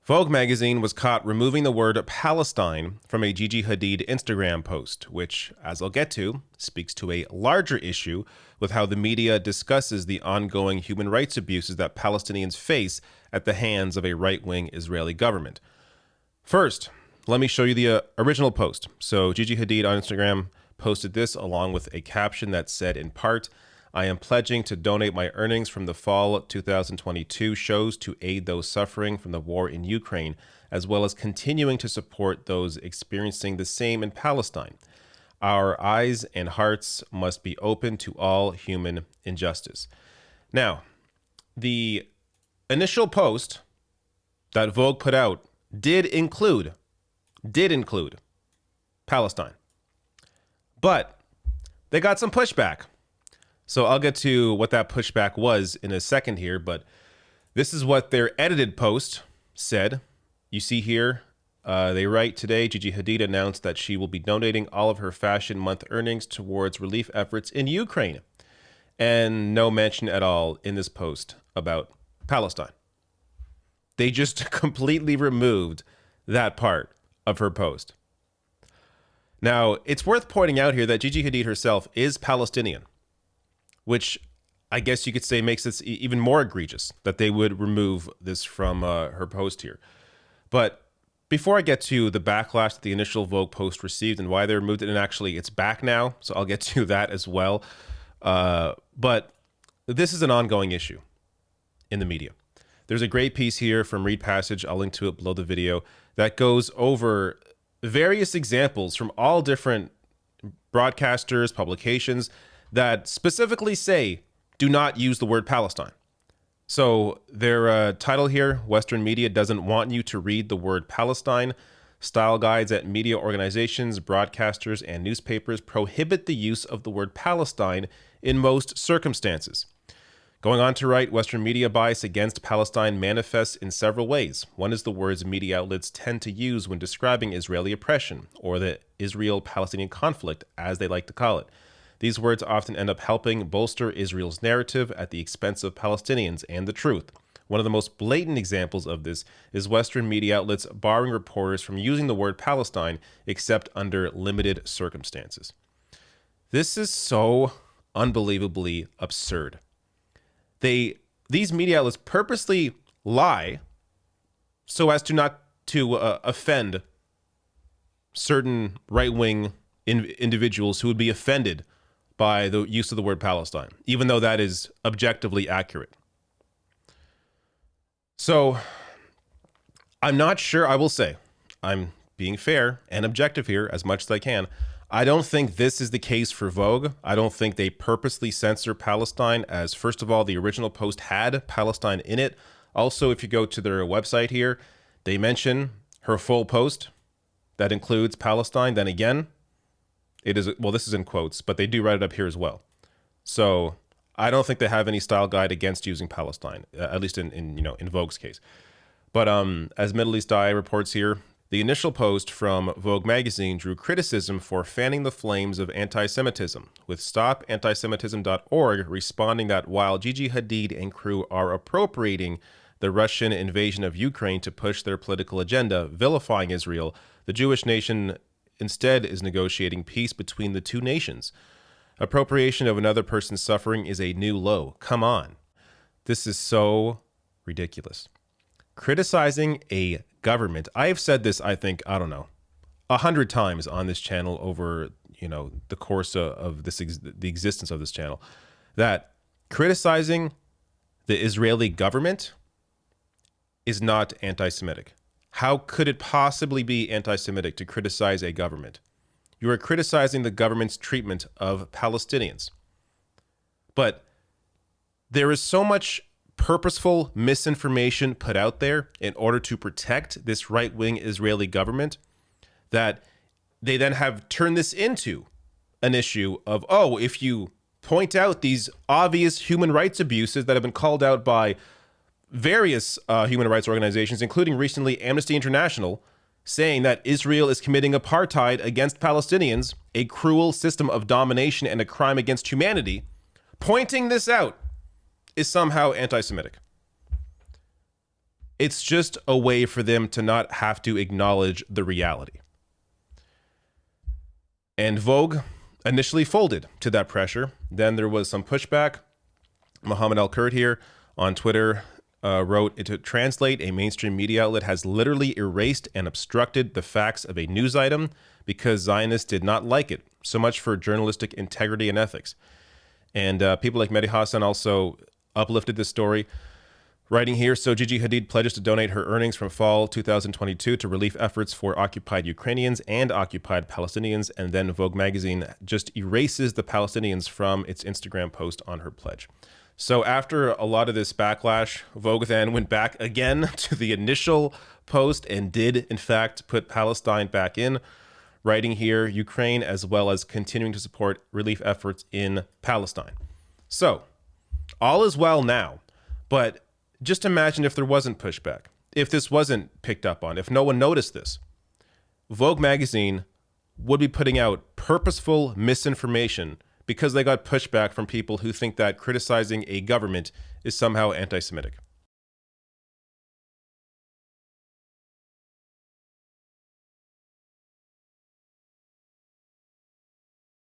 Vogue magazine was caught removing the word Palestine from a Gigi Hadid Instagram post, which, as I'll get to, speaks to a larger issue with how the media discusses the ongoing human rights abuses that Palestinians face at the hands of a right-wing Israeli government. First, let me show you the original post. So Gigi Hadid on Instagram posted this along with a caption that said in part, "I am pledging to donate my earnings from the fall 2022 shows to aid those suffering from the war in Ukraine, as well as continuing to support those experiencing the same in Palestine. Our eyes and hearts must be open to all human injustice." Now, the initial post that Vogue put out did include Palestine, but they got some pushback. So I'll get to what that pushback was in a second here, but this is what their edited post said. You see here, they write, "Today, Gigi Hadid announced that she will be donating all of her Fashion Month earnings towards relief efforts in Ukraine." And no mention at all in this post about Palestine. They just completely removed that part of her post. Now, it's worth pointing out here that Gigi Hadid herself is Palestinian, which I guess you could say makes this even more egregious that they would remove this from her post here. But before I get to the backlash that the initial Vogue post received and why they removed it, and actually it's back now, so I'll get to that as well. But this is an ongoing issue in the media. There's a great piece here from Read Passage, I'll link to it below the video, that goes over various examples from all different broadcasters, publications, that specifically say, do not use the word Palestine. So their title here, Western media doesn't want you to read the word Palestine. Style guides at media organizations, broadcasters, and newspapers prohibit the use of the word Palestine in most circumstances. Going on to write, Western media bias against Palestine manifests in several ways. One is the words media outlets tend to use when describing Israeli oppression, or the Israel-Palestinian conflict, as they like to call it. These words often end up helping bolster Israel's narrative at the expense of Palestinians and the truth. One of the most blatant examples of this is Western media outlets barring reporters from using the word Palestine except under limited circumstances. This is so unbelievably absurd. These media outlets purposely lie so as to not to offend certain right-wing individuals who would be offended by the use of the word Palestine, even though that is objectively accurate. So I'm not sure, I will say, I'm being fair and objective here as much as I can. I don't think this is the case for Vogue. I don't think they purposely censor Palestine, as first of all, the original post had Palestine in it. Also, if you go to their website here, they mention her full post that includes Palestine. Then again, it is, well, this is in quotes, but they do write it up here as well. So I don't think they have any style guide against using Palestine, at least in Vogue's case. But as Middle East Eye reports here, the initial post from Vogue magazine drew criticism for fanning the flames of anti-Semitism, with StopAntiSemitism.org responding that while Gigi Hadid and crew are appropriating the Russian invasion of Ukraine to push their political agenda, vilifying Israel, the Jewish nation instead is negotiating peace between the two nations. Appropriation of another person's suffering is a new low. Come on. This is so ridiculous. Criticizing a government. I have said this, I think, 100 times on this channel over, the course of the existence of this channel, that criticizing the Israeli government is not anti-Semitic. How could it possibly be anti-Semitic to criticize a government? You are criticizing the government's treatment of Palestinians. But there is so much purposeful misinformation put out there in order to protect this right-wing Israeli government that they then have turned this into an issue of, oh, if you point out these obvious human rights abuses that have been called out by various human rights organizations, including recently Amnesty International, saying that Israel is committing apartheid against Palestinians, a cruel system of domination and a crime against humanity, pointing this out is somehow anti-Semitic. It's just a way for them to not have to acknowledge the reality. And Vogue initially folded to that pressure. Then there was some pushback. Mohammed Al-Kurd here on Twitter wrote, to translate, a mainstream media outlet has literally erased and obstructed the facts of a news item because Zionists did not like it. So much for journalistic integrity and ethics. And people like Mehdi Hassan also uplifted this story, writing here, so Gigi Hadid pledges to donate her earnings from fall 2022 to relief efforts for occupied Ukrainians and occupied Palestinians, and then Vogue magazine just erases the Palestinians from its Instagram post on her pledge. So after a lot of this backlash, Vogue then went back again to the initial post and did, in fact, put Palestine back in, writing here, Ukraine, as well as continuing to support relief efforts in Palestine. So all is well now, but just imagine if there wasn't pushback, if this wasn't picked up on, if no one noticed this. Vogue magazine would be putting out purposeful misinformation because they got pushback from people who think that criticizing a government is somehow anti-Semitic.